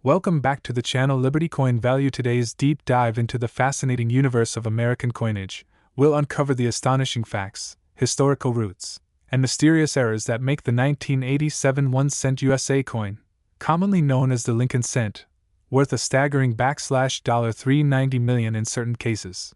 Welcome back to the channel Liberty Coin Value. Today's deep dive into the fascinating universe of American coinage will uncover the astonishing facts, historical roots, and mysterious errors that make the 1987 1-cent USA coin, commonly known as the Lincoln cent, worth a staggering $390 million in certain cases.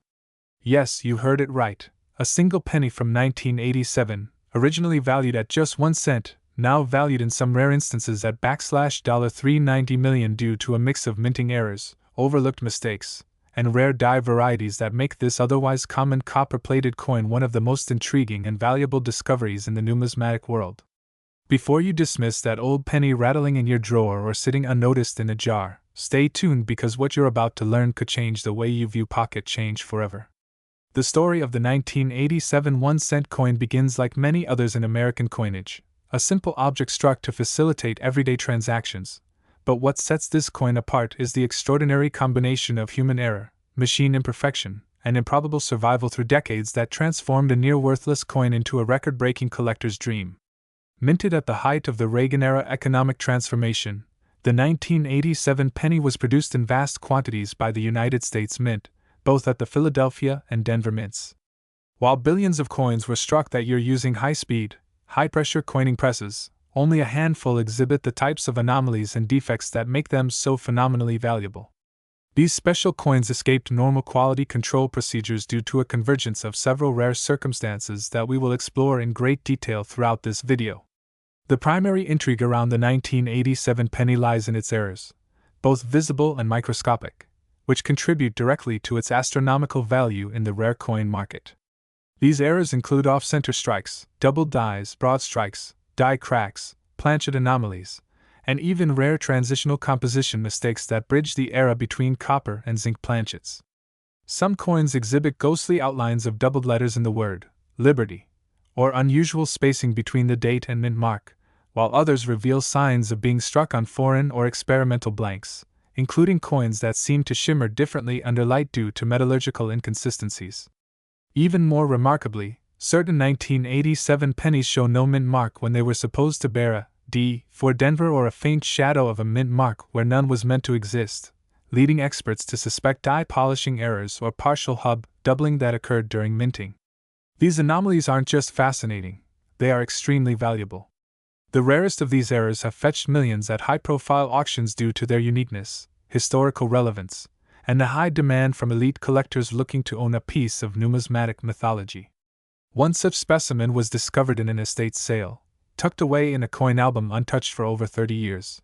Yes, you heard it right. A single penny from 1987, originally valued at just 1 cent, now valued in some rare instances at $390 million due to a mix of minting errors, overlooked mistakes, and rare die varieties that make this otherwise common copper-plated coin one of the most intriguing and valuable discoveries in the numismatic world. Before you dismiss that old penny rattling in your drawer or sitting unnoticed in a jar, stay tuned because what you're about to learn could change the way you view pocket change forever. The story of the 1987 1-cent coin begins like many others in American coinage. A simple object struck to facilitate everyday transactions. But what sets this coin apart is the extraordinary combination of human error, machine imperfection, and improbable survival through decades that transformed a near-worthless coin into a record-breaking collector's dream. Minted at the height of the Reagan-era economic transformation, the 1987 penny was produced in vast quantities by the United States Mint, both at the Philadelphia and Denver mints. While billions of coins were struck that year using high-speed, high-pressure coining presses, only a handful exhibit the types of anomalies and defects that make them so phenomenally valuable. These special coins escaped normal quality control procedures due to a convergence of several rare circumstances that we will explore in great detail throughout this video. The primary intrigue around the 1987 penny lies in its errors, both visible and microscopic, which contribute directly to its astronomical value in the rare coin market. These errors include off-center strikes, double dies, broad strikes, die cracks, planchet anomalies, and even rare transitional composition mistakes that bridge the era between copper and zinc planchets. Some coins exhibit ghostly outlines of doubled letters in the word Liberty, or unusual spacing between the date and mint mark, while others reveal signs of being struck on foreign or experimental blanks, including coins that seem to shimmer differently under light due to metallurgical inconsistencies. Even more remarkably, certain 1987 pennies show no mint mark when they were supposed to bear a D for Denver or a faint shadow of a mint mark where none was meant to exist, leading experts to suspect die polishing errors or partial hub doubling that occurred during minting. These anomalies aren't just fascinating, they are extremely valuable. The rarest of these errors have fetched millions at high-profile auctions due to their uniqueness, historical relevance, and the high demand from elite collectors looking to own a piece of numismatic mythology. One such specimen was discovered in an estate sale, tucked away in a coin album untouched for over 30 years.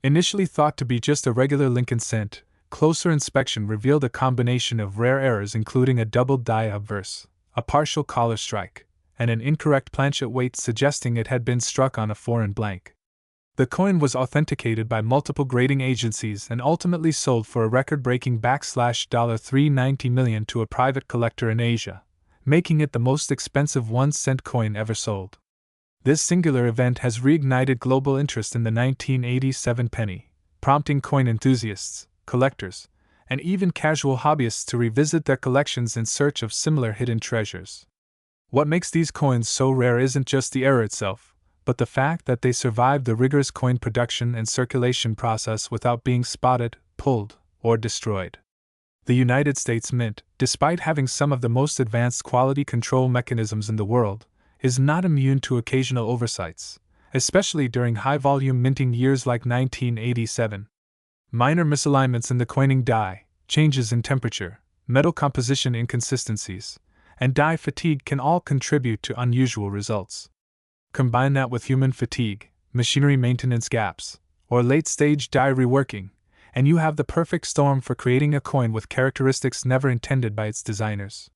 Initially thought to be just a regular Lincoln cent, closer inspection revealed a combination of rare errors including a doubled die obverse, a partial collar strike, and an incorrect planchet weight suggesting it had been struck on a foreign blank. The coin was authenticated by multiple grading agencies and ultimately sold for a record-breaking $390 million to a private collector in Asia, making it the most expensive 1-cent coin ever sold. This singular event has reignited global interest in the 1987 penny, prompting coin enthusiasts, collectors, and even casual hobbyists to revisit their collections in search of similar hidden treasures. What makes these coins so rare isn't just the error itself, but the fact that they survived the rigorous coin production and circulation process without being spotted, pulled, or destroyed. The United States Mint, despite having some of the most advanced quality control mechanisms in the world, is not immune to occasional oversights, especially during high-volume minting years like 1987. Minor misalignments in the coining die, changes in temperature, metal composition inconsistencies, and die fatigue can all contribute to unusual results. Combine that with human fatigue, machinery maintenance gaps, or late-stage die reworking, and you have the perfect storm for creating a coin with characteristics never intended by its designers.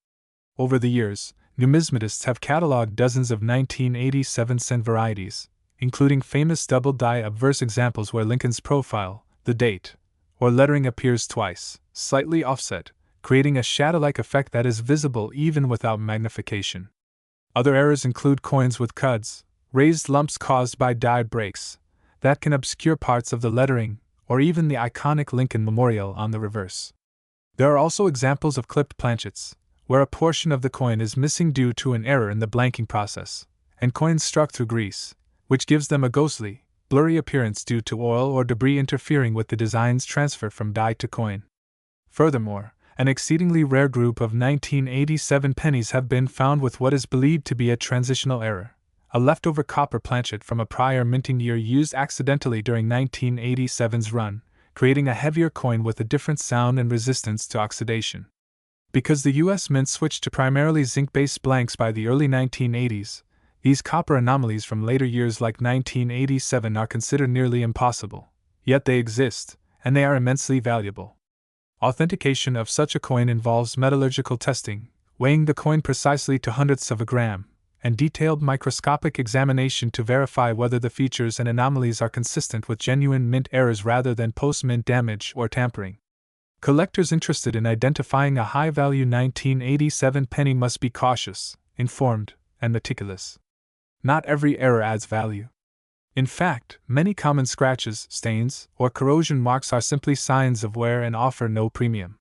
Over the years, numismatists have cataloged dozens of 1987 cent varieties, including famous double die obverse examples where Lincoln's profile, the date, or lettering appears twice, slightly offset, creating a shadow-like effect that is visible even without magnification. Other errors include coins with cuds, raised lumps caused by die breaks, that can obscure parts of the lettering, or even the iconic Lincoln Memorial on the reverse. There are also examples of clipped planchets, where a portion of the coin is missing due to an error in the blanking process, and coins struck through grease, which gives them a ghostly, blurry appearance due to oil or debris interfering with the design's transfer from die to coin. Furthermore, an exceedingly rare group of 1987 pennies have been found with what is believed to be a transitional error, a leftover copper planchet from a prior minting year used accidentally during 1987's run, creating a heavier coin with a different sound and resistance to oxidation. Because the U.S. Mint switched to primarily zinc-based blanks by the early 1980s, these copper anomalies from later years like 1987 are considered nearly impossible. Yet they exist, and they are immensely valuable. Authentication of such a coin involves metallurgical testing, weighing the coin precisely to hundredths of a gram, and detailed microscopic examination to verify whether the features and anomalies are consistent with genuine mint errors rather than post-mint damage or tampering. Collectors interested in identifying a high-value 1987 penny must be cautious, informed, and meticulous. Not every error adds value. In fact, many common scratches, stains, or corrosion marks are simply signs of wear and offer no premium.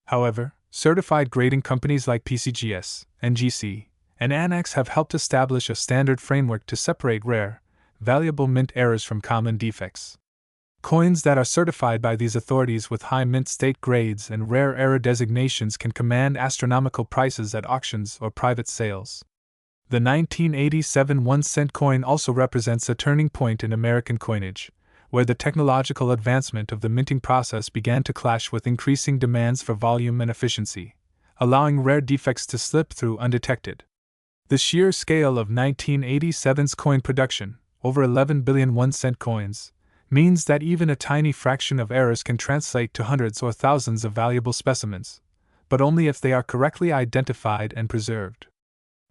However, certified grading companies like PCGS, NGC, and Annex have helped establish a standard framework to separate rare, valuable mint errors from common defects. Coins that are certified by these authorities with high mint state grades and rare error designations can command astronomical prices at auctions or private sales. The 1987 1-cent coin also represents a turning point in American coinage, where the technological advancement of the minting process began to clash with increasing demands for volume and efficiency, allowing rare defects to slip through undetected. The sheer scale of 1987's coin production, over 11 billion 1-cent coins, means that even a tiny fraction of errors can translate to hundreds or thousands of valuable specimens, but only if they are correctly identified and preserved.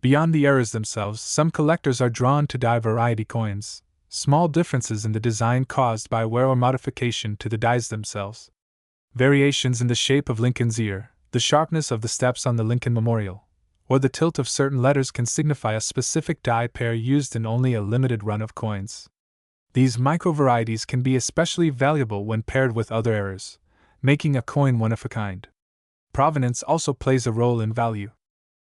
Beyond the errors themselves, some collectors are drawn to die variety coins, small differences in the design caused by wear or modification to the dies themselves. Variations in the shape of Lincoln's ear, the sharpness of the steps on the Lincoln Memorial, or the tilt of certain letters can signify a specific die pair used in only a limited run of coins. These micro-varieties can be especially valuable when paired with other errors, making a coin one of a kind. Provenance also plays a role in value.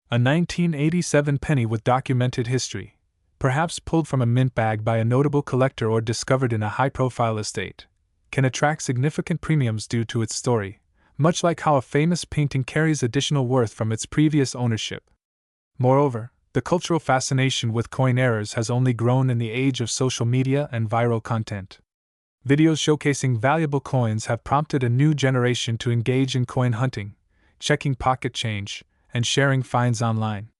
A 1987 penny with documented history, perhaps pulled from a mint bag by a notable collector or discovered in a high-profile estate, can attract significant premiums due to its story, much like how a famous painting carries additional worth from its previous ownership. Moreover, the cultural fascination with coin errors has only grown in the age of social media and viral content. Videos showcasing valuable coins have prompted a new generation to engage in coin hunting, checking pocket change, and sharing finds online.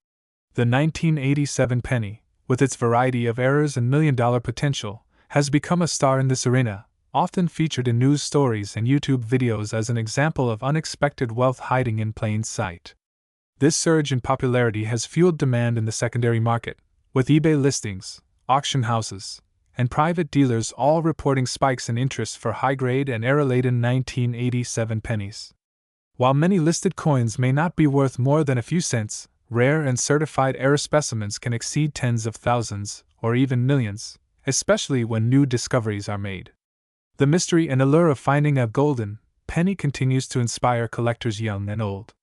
The 1987 penny, with its variety of errors and million-dollar potential, has become a star in this arena, often featured in news stories and YouTube videos as an example of unexpected wealth hiding in plain sight. This surge in popularity has fueled demand in the secondary market, with eBay listings, auction houses, and private dealers all reporting spikes in interest for high-grade and error-laden 1987 pennies. While many listed coins may not be worth more than a few cents, rare and certified error specimens can exceed tens of thousands, or even millions, especially when new discoveries are made. The mystery and allure of finding a golden penny continues to inspire collectors young and old.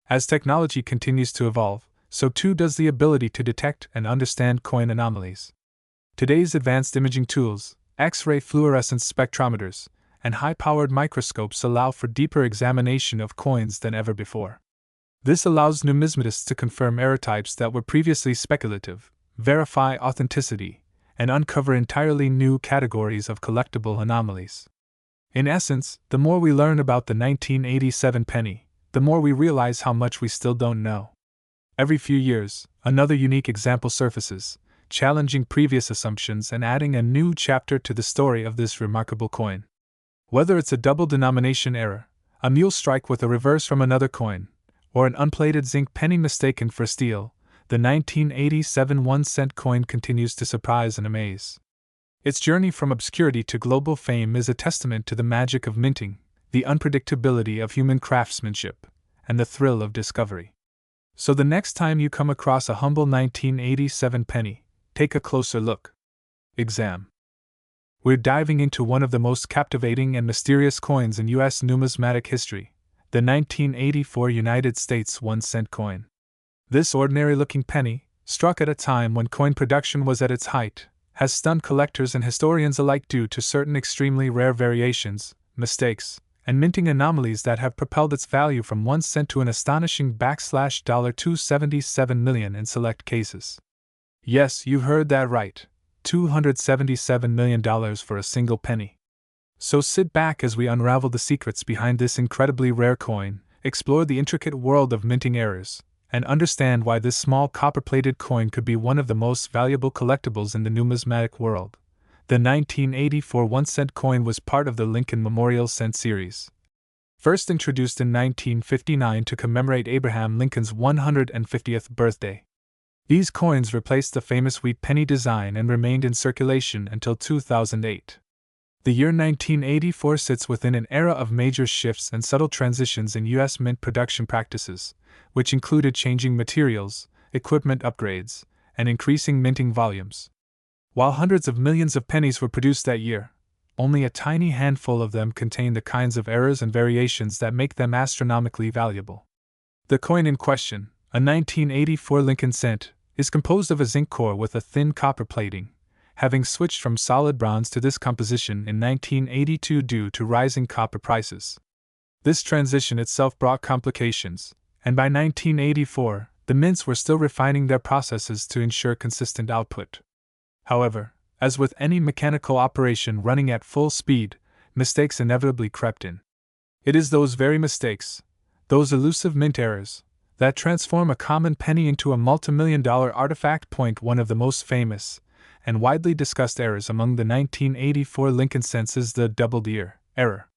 As technology continues to evolve, so too does the ability to detect and understand coin anomalies. Today's advanced imaging tools, X-ray fluorescence spectrometers, and high-powered microscopes allow for deeper examination of coins than ever before. This allows numismatists to confirm error types that were previously speculative, verify authenticity, and uncover entirely new categories of collectible anomalies. In essence, the more we learn about the 1987 penny, the more we realize how much we still don't know. Every few years, another unique example surfaces, challenging previous assumptions and adding a new chapter to the story of this remarkable coin. Whether it's a double denomination error, a mule strike with a reverse from another coin, or an unplated zinc penny mistaken for steel, the 1987 1-cent coin continues to surprise and amaze. Its journey from obscurity to global fame is a testament to the magic of minting, the unpredictability of human craftsmanship, and the thrill of discovery. So the next time you come across a humble 1987 penny, take a closer look. Exam. We're diving into one of the most captivating and mysterious coins in U.S. numismatic history, the 1984 United States 1-cent coin. This ordinary-looking penny, struck at a time when coin production was at its height, has stunned collectors and historians alike due to certain extremely rare variations, mistakes, and minting anomalies that have propelled its value from 1 cent to an astonishing $277 million in select cases. Yes, you heard that right. $277 million for a single penny. So sit back as we unravel the secrets behind this incredibly rare coin, explore the intricate world of minting errors, and understand why this small copper-plated coin could be one of the most valuable collectibles in the numismatic world. The 1984 1-cent coin was part of the Lincoln Memorial Cent series. First introduced in 1959 to commemorate Abraham Lincoln's 150th birthday. These coins replaced the famous wheat penny design and remained in circulation until 2008. The year 1984 sits within an era of major shifts and subtle transitions in U.S. mint production practices, which included changing materials, equipment upgrades, and increasing minting volumes. While hundreds of millions of pennies were produced that year, only a tiny handful of them contained the kinds of errors and variations that make them astronomically valuable. The coin in question, a 1984 Lincoln cent, is composed of a zinc core with a thin copper plating, having switched from solid bronze to this composition in 1982 due to rising copper prices. This transition itself brought complications, and by 1984, the mints were still refining their processes to ensure consistent output. However, as with any mechanical operation running at full speed, mistakes inevitably crept in. It is those very mistakes, those elusive mint errors, that transform a common penny into a multimillion-dollar artifact. One of the most famous and widely discussed errors among the 1984 Lincoln cents is the doubled ear error.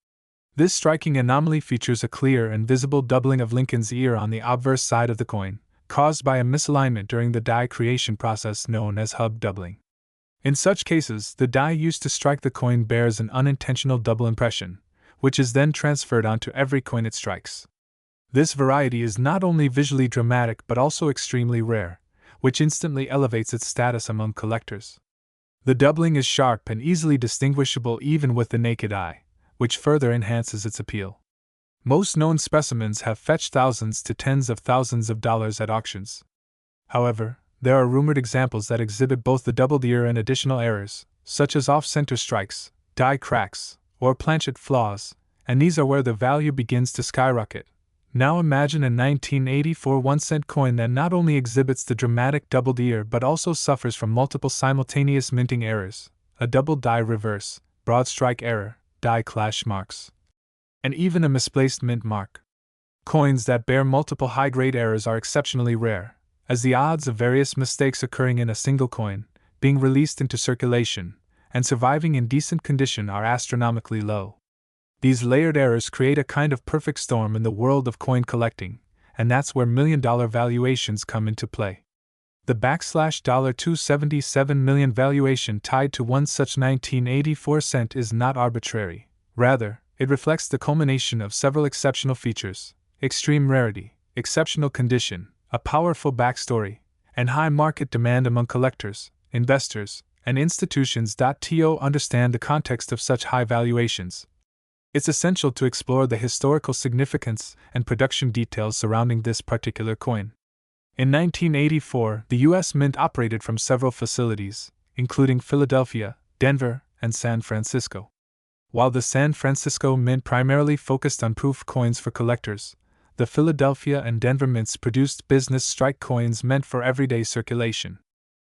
This striking anomaly features a clear and visible doubling of Lincoln's ear on the obverse side of the coin, caused by a misalignment during the die creation process known as hub doubling. In such cases, the die used to strike the coin bears an unintentional double impression, which is then transferred onto every coin it strikes. This variety is not only visually dramatic but also extremely rare, which instantly elevates its status among collectors. The doubling is sharp and easily distinguishable even with the naked eye, which further enhances its appeal. Most known specimens have fetched thousands to tens of thousands of dollars at auctions. However, there are rumored examples that exhibit both the doubled ear and additional errors, such as off-center strikes, die cracks, or planchet flaws, and these are where the value begins to skyrocket. Now imagine a 1984 1-cent coin that not only exhibits the dramatic doubled ear but also suffers from multiple simultaneous minting errors, a double die reverse, broad strike error, die clash marks, and even a misplaced mint mark. Coins that bear multiple high-grade errors are exceptionally rare, as the odds of various mistakes occurring in a single coin, being released into circulation, and surviving in decent condition are astronomically low. These layered errors create a kind of perfect storm in the world of coin collecting, and that's where million-dollar valuations come into play. The $277 million valuation tied to one such 1984 cent is not arbitrary. Rather, it reflects the culmination of several exceptional features: extreme rarity, exceptional condition, a powerful backstory, and high market demand among collectors, investors, and institutions. To understand the context of such high valuations, it's essential to explore the historical significance and production details surrounding this particular coin. In 1984, the U.S. Mint operated from several facilities, including Philadelphia, Denver, and San Francisco. While the San Francisco Mint primarily focused on proof coins for collectors, the Philadelphia and Denver mints produced business strike coins meant for everyday circulation.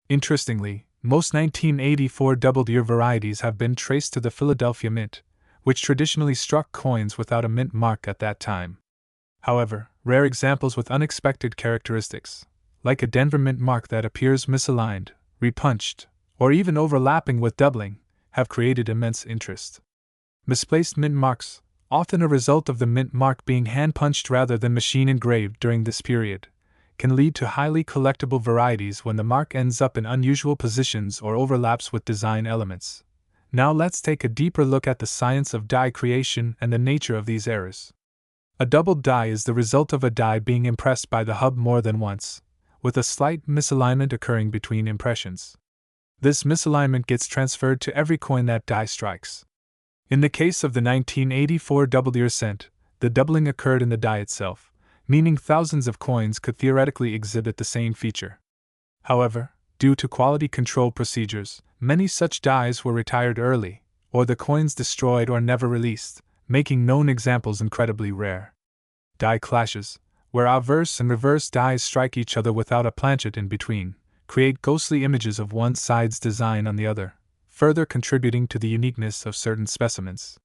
Interestingly, most 1984 doubled ear varieties have been traced to the Philadelphia Mint, which traditionally struck coins without a mint mark at that time. However, rare examples with unexpected characteristics, like a Denver mint mark that appears misaligned, repunched, or even overlapping with doubling, have created immense interest. Misplaced mint marks, often a result of the mint mark being hand-punched rather than machine-engraved during this period, can lead to highly collectible varieties when the mark ends up in unusual positions or overlaps with design elements. Now let's take a deeper look at the science of die creation and the nature of these errors. A doubled die is the result of a die being impressed by the hub more than once, with a slight misalignment occurring between impressions. This misalignment gets transferred to every coin that die strikes. In the case of the 1984 doubled ear cent, the doubling occurred in the die itself, meaning thousands of coins could theoretically exhibit the same feature. However, due to quality control procedures, many such dies were retired early, or the coins destroyed or never released, making known examples incredibly rare. Die clashes, where obverse and reverse dies strike each other without a planchet in between, create ghostly images of one side's design on the other, further contributing to the uniqueness of certain specimens.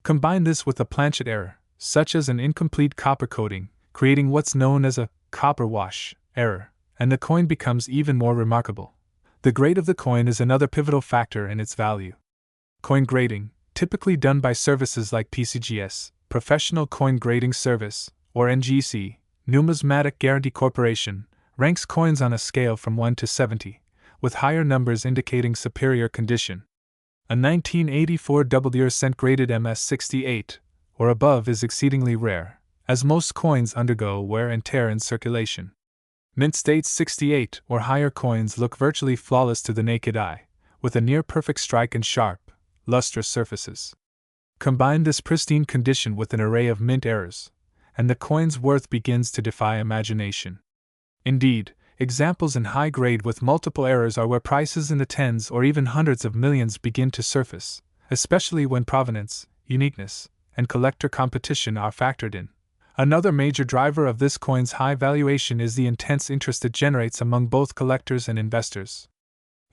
Combine this with a planchet error, such as an incomplete copper coating, creating what's known as a copper wash error, and the coin becomes even more remarkable. The grade of the coin is another pivotal factor in its value. Coin grading, typically done by services like PCGS, Professional Coin Grading Service, or NGC, Numismatic Guarantee Corporation, ranks coins on a scale from 1 to 70, with higher numbers indicating superior condition. A 1984 double-ear-cent graded MS-68 or above is exceedingly rare, as most coins undergo wear and tear in circulation. Mint State 68 or higher coins look virtually flawless to the naked eye, with a near-perfect strike and sharp, lustrous surfaces. Combine this pristine condition with an array of mint errors, and the coin's worth begins to defy imagination. Indeed, examples in high grade with multiple errors are where prices in the tens or even hundreds of millions begin to surface, especially when provenance, uniqueness, and collector competition are factored in. Another major driver of this coin's high valuation is the intense interest it generates among both collectors and investors.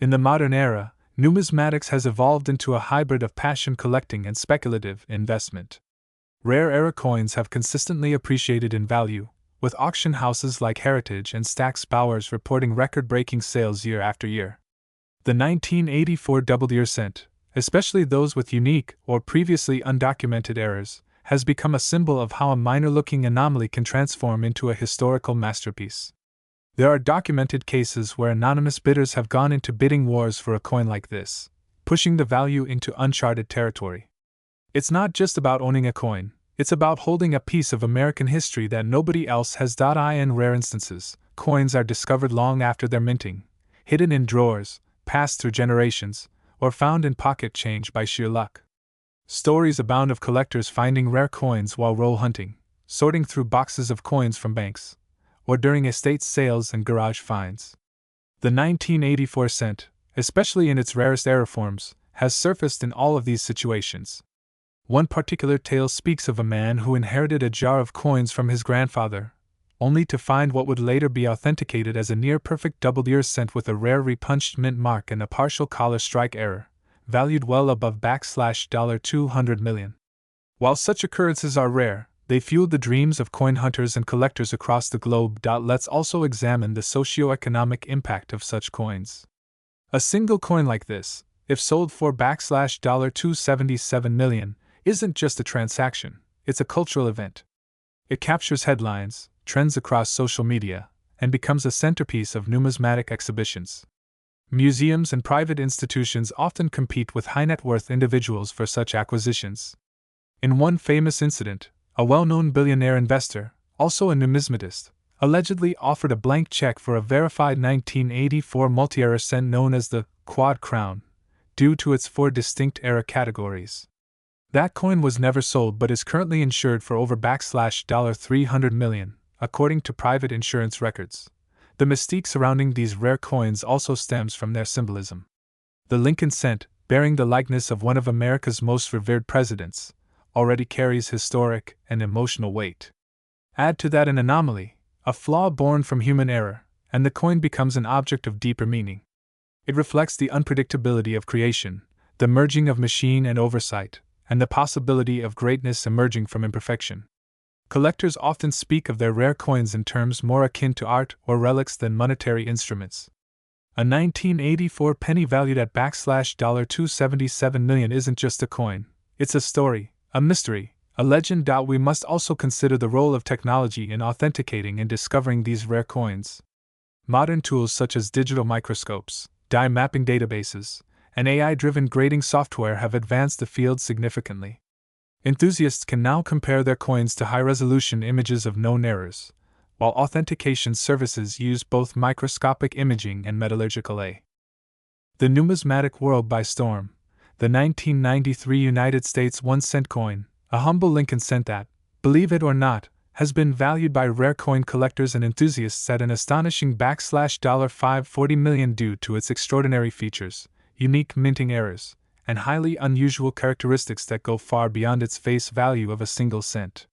In the modern era, numismatics has evolved into a hybrid of passion collecting and speculative investment. Rare era coins have consistently appreciated in value, with auction houses like Heritage and Stack's Bowers reporting record-breaking sales year after year. The 1984 double-ear cent, especially those with unique or previously undocumented errors, has become a symbol of how a minor-looking anomaly can transform into a historical masterpiece. There are documented cases where anonymous bidders have gone into bidding wars for a coin like this, pushing the value into uncharted territory. It's not just about owning a coin, it's about holding a piece of American history that nobody else has. In rare instances, coins are discovered long after their minting, hidden in drawers, passed through generations, or found in pocket change by sheer luck. Stories abound of collectors finding rare coins while roll hunting, sorting through boxes of coins from banks, or during estate sales and garage finds. The 1984 cent, especially in its rarest error forms, has surfaced in all of these situations. One particular tale speaks of a man who inherited a jar of coins from his grandfather, only to find what would later be authenticated as a near-perfect double-ear cent with a rare repunched mint mark and a partial collar strike error, valued well above $200 million. While such occurrences are rare, they fuel the dreams of coin hunters and collectors across the globe. Let's also examine the socio-economic impact of such coins. A single coin like this, if sold for $277 million, isn't just a transaction, it's a cultural event. It captures headlines, trends across social media, and becomes a centerpiece of numismatic exhibitions. Museums and private institutions often compete with high-net-worth individuals for such acquisitions. In one famous incident, a well-known billionaire investor, also a numismatist, allegedly offered a blank check for a verified 1984 multi-error cent known as the Quad Crown, due to its 4 distinct error categories. That coin was never sold but is currently insured for over $300 million, according to private insurance records. The mystique surrounding these rare coins also stems from their symbolism. The Lincoln cent, bearing the likeness of one of America's most revered presidents, already carries historic and emotional weight. Add to that an anomaly, a flaw born from human error, and the coin becomes an object of deeper meaning. It reflects the unpredictability of creation, the merging of machine and oversight, and the possibility of greatness emerging from imperfection. Collectors often speak of their rare coins in terms more akin to art or relics than monetary instruments. A 1984 penny valued at $277 million isn't just a coin, it's a story, a mystery, a legend. We must also consider the role of technology in authenticating and discovering these rare coins. Modern tools such as digital microscopes, dye mapping databases, and AI-driven grading software have advanced the field significantly. Enthusiasts can now compare their coins to high-resolution images of known errors, while authentication services use both microscopic imaging and metallurgical AI. The numismatic world by storm. The 1993 United States 1-cent coin, a humble Lincoln cent that, believe it or not, has been valued by rare coin collectors and enthusiasts at an astonishing $540 million due to its extraordinary features, unique minting errors, and highly unusual characteristics that go far beyond its face value of a single cent.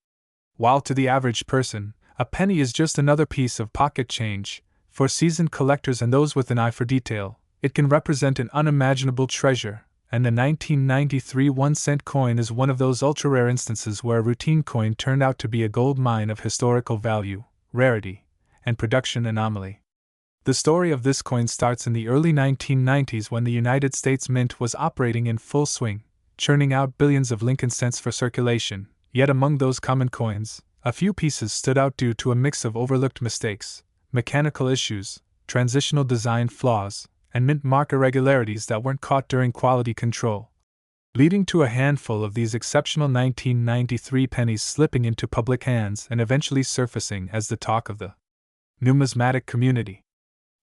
While to the average person, a penny is just another piece of pocket change, for seasoned collectors and those with an eye for detail, it can represent an unimaginable treasure, and the 1993 1-cent coin is one of those ultra-rare instances where a routine coin turned out to be a gold mine of historical value, rarity, and production anomaly. The story of this coin starts in the early 1990s when the United States Mint was operating in full swing, churning out billions of Lincoln cents for circulation, yet among those common coins, a few pieces stood out due to a mix of overlooked mistakes, mechanical issues, transitional design flaws, and mint mark irregularities that weren't caught during quality control, leading to a handful of these exceptional 1993 pennies slipping into public hands and eventually surfacing as the talk of the numismatic community.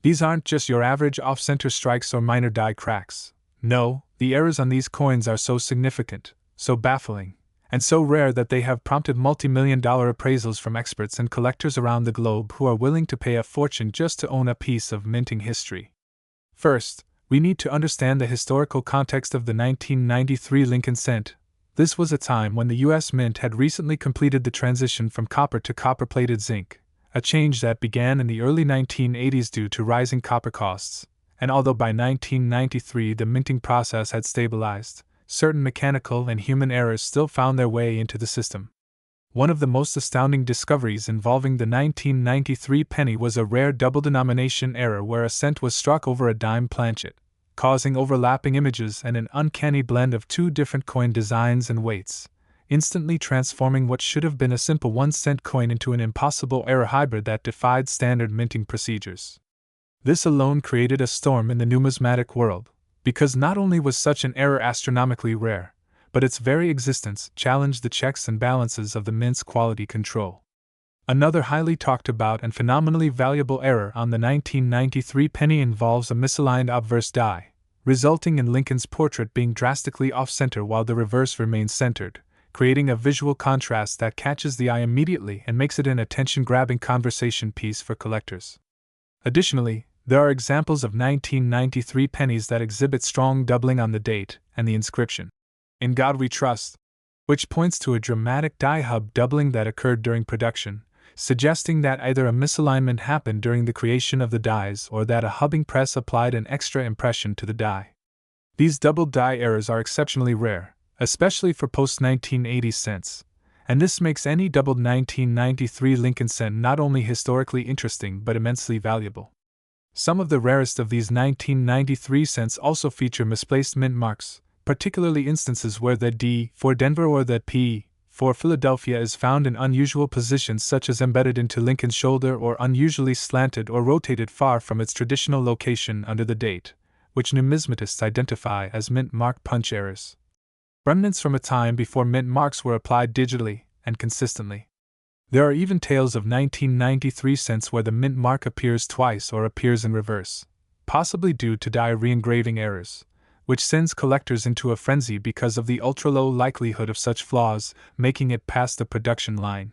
These aren't just your average off-center strikes or minor die cracks. No, the errors on these coins are so significant, so baffling, and so rare that they have prompted multi-million-dollar appraisals from experts and collectors around the globe who are willing to pay a fortune just to own a piece of minting history. First, we need to understand the historical context of the 1993 Lincoln cent. This was a time when the U.S. Mint had recently completed the transition from copper to copper-plated zinc, a change that began in the early 1980s due to rising copper costs, and although by 1993 the minting process had stabilized, certain mechanical and human errors still found their way into the system. One of the most astounding discoveries involving the 1993 penny was a rare double-denomination error where a cent was struck over a dime planchet, causing overlapping images and an uncanny blend of two different coin designs and weights, instantly transforming what should have been a simple 1-cent coin into an impossible error hybrid that defied standard minting procedures. This alone created a storm in the numismatic world, because not only was such an error astronomically rare, but its very existence challenged the checks and balances of the mint's quality control. Another highly talked about and phenomenally valuable error on the 1993 penny involves a misaligned obverse die, resulting in Lincoln's portrait being drastically off-center while the reverse remains centered, creating a visual contrast that catches the eye immediately and makes it an attention-grabbing conversation piece for collectors. Additionally, there are examples of 1993 pennies that exhibit strong doubling on the date and the inscription, "In God We Trust," which points to a dramatic die hub doubling that occurred during production, suggesting that either a misalignment happened during the creation of the dies or that a hubbing press applied an extra impression to the die. These double die errors are exceptionally rare, especially for post-1980 cents, and this makes any doubled 1993 Lincoln cent not only historically interesting but immensely valuable. Some of the rarest of these 1993 cents also feature misplaced mint marks, particularly instances where the D for Denver or the P for Philadelphia is found in unusual positions such as embedded into Lincoln's shoulder or unusually slanted or rotated far from its traditional location under the date, which numismatists identify as mint mark punch errors. Remnants from a time before mint marks were applied digitally and consistently. There are even tales of 1993 cents where the mint mark appears twice or appears in reverse, possibly due to die re-engraving errors, which sends collectors into a frenzy because of the ultra-low likelihood of such flaws making it past the production line.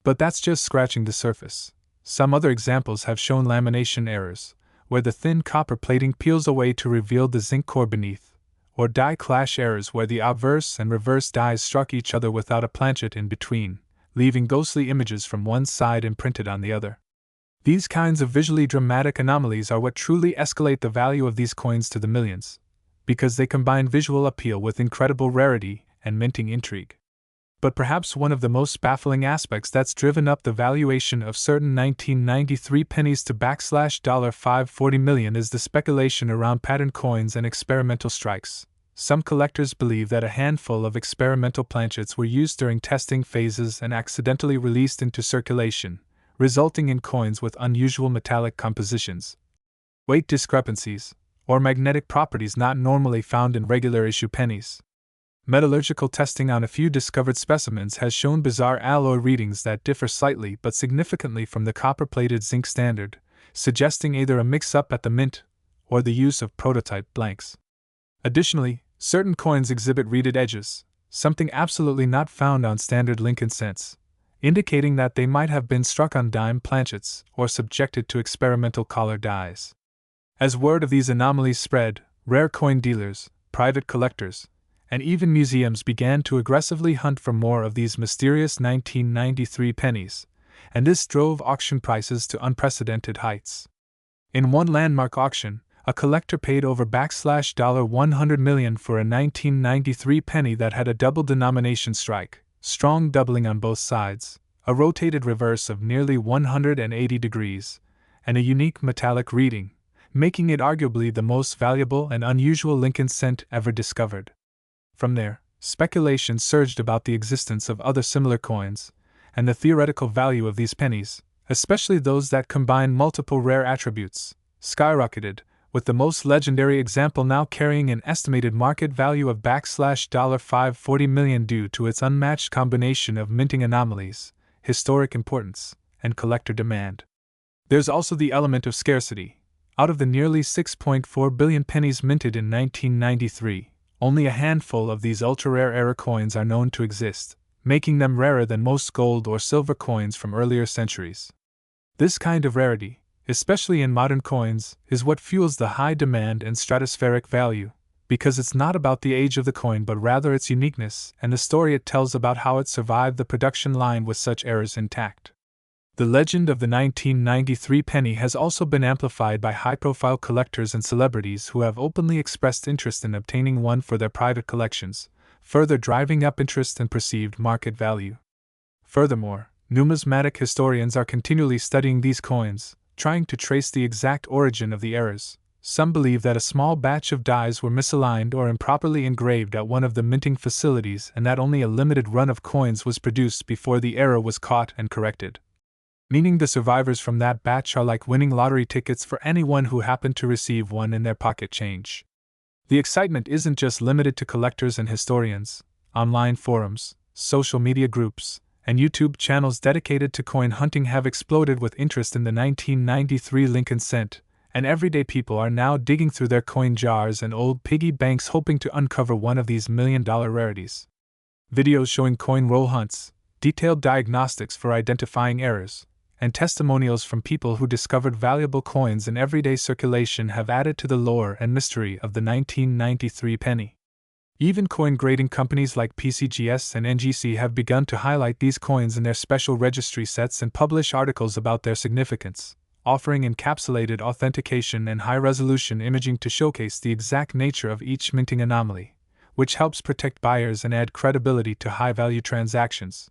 But that's just scratching the surface. Some other examples have shown lamination errors, where the thin copper plating peels away to reveal the zinc core beneath, or die clash errors where the obverse and reverse dies struck each other without a planchet in between, leaving ghostly images from one side imprinted on the other. These kinds of visually dramatic anomalies are what truly escalate the value of these coins to the millions, because they combine visual appeal with incredible rarity and minting intrigue. But perhaps one of the most baffling aspects that's driven up the valuation of certain 1993 pennies to $540 million is the speculation around pattern coins and experimental strikes. Some collectors believe that a handful of experimental planchets were used during testing phases and accidentally released into circulation, resulting in coins with unusual metallic compositions, weight discrepancies, or magnetic properties not normally found in regular issue pennies. Metallurgical testing on a few discovered specimens has shown bizarre alloy readings that differ slightly but significantly from the copper-plated zinc standard, suggesting either a mix-up at the mint or the use of prototype blanks. Additionally, certain coins exhibit reeded edges, something absolutely not found on standard Lincoln cents, indicating that they might have been struck on dime planchets or subjected to experimental collar dies. As word of these anomalies spread, rare coin dealers, private collectors, and even museums began to aggressively hunt for more of these mysterious 1993 pennies, and this drove auction prices to unprecedented heights. In one landmark auction, a collector paid over $100 million for a 1993 penny that had a double denomination strike, strong doubling on both sides, a rotated reverse of nearly 180 degrees, and a unique metallic reading, making it arguably the most valuable and unusual Lincoln cent ever discovered. From there, speculation surged about the existence of other similar coins, and the theoretical value of these pennies, especially those that combine multiple rare attributes, skyrocketed, with the most legendary example now carrying an estimated market value of $540 million due to its unmatched combination of minting anomalies, historic importance, and collector demand. There's also the element of scarcity. Out of the nearly 6.4 billion pennies minted in 1993, only a handful of these ultra-rare era coins are known to exist, making them rarer than most gold or silver coins from earlier centuries. This kind of rarity, especially in modern coins, is what fuels the high demand and stratospheric value, because it's not about the age of the coin but rather its uniqueness and the story it tells about how it survived the production line with such errors intact. The legend of the 1993 penny has also been amplified by high-profile collectors and celebrities who have openly expressed interest in obtaining one for their private collections, further driving up interest and perceived market value. Furthermore, numismatic historians are continually studying these coins, trying to trace the exact origin of the errors. Some believe that a small batch of dies were misaligned or improperly engraved at one of the minting facilities and that only a limited run of coins was produced before the error was caught and corrected. Meaning the survivors from that batch are like winning lottery tickets for anyone who happened to receive one in their pocket change. The excitement isn't just limited to collectors and historians. Online forums, social media groups, and YouTube channels dedicated to coin hunting have exploded with interest in the 1993 Lincoln cent, and everyday people are now digging through their coin jars and old piggy banks hoping to uncover one of these million-dollar rarities. Videos showing coin roll hunts, detailed diagnostics for identifying errors, and testimonials from people who discovered valuable coins in everyday circulation have added to the lore and mystery of the 1993 penny. Even coin grading companies like PCGS and NGC have begun to highlight these coins in their special registry sets and publish articles about their significance, offering encapsulated authentication and high-resolution imaging to showcase the exact nature of each minting anomaly, which helps protect buyers and add credibility to high-value transactions.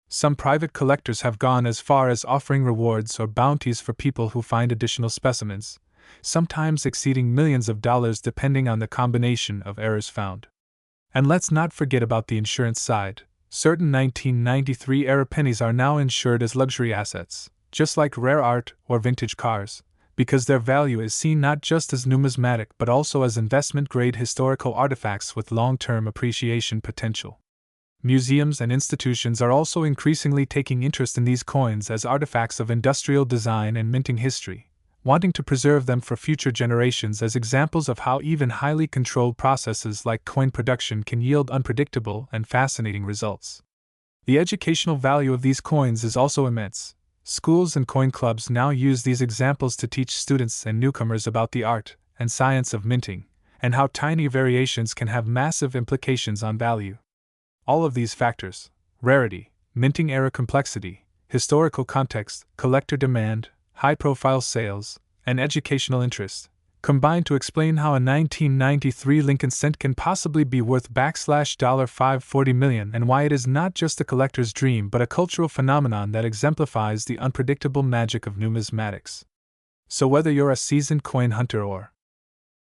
Some private collectors have gone as far as offering rewards or bounties for people who find additional specimens, sometimes exceeding millions of dollars depending on the combination of errors found. And let's not forget about the insurance side. Certain 1993 era pennies are now insured as luxury assets, just like rare art or vintage cars, because their value is seen not just as numismatic but also as investment-grade historical artifacts with long-term appreciation potential. Museums and institutions are also increasingly taking interest in these coins as artifacts of industrial design and minting history, wanting to preserve them for future generations as examples of how even highly controlled processes like coin production can yield unpredictable and fascinating results. The educational value of these coins is also immense. Schools and coin clubs now use these examples to teach students and newcomers about the art and science of minting, and how tiny variations can have massive implications on value. All of these factors, rarity, minting era complexity, historical context, collector demand, high-profile sales, and educational interest, combine to explain how a 1993 Lincoln cent can possibly be worth $540 million and why it is not just a collector's dream but a cultural phenomenon that exemplifies the unpredictable magic of numismatics. So whether you're a seasoned coin hunter or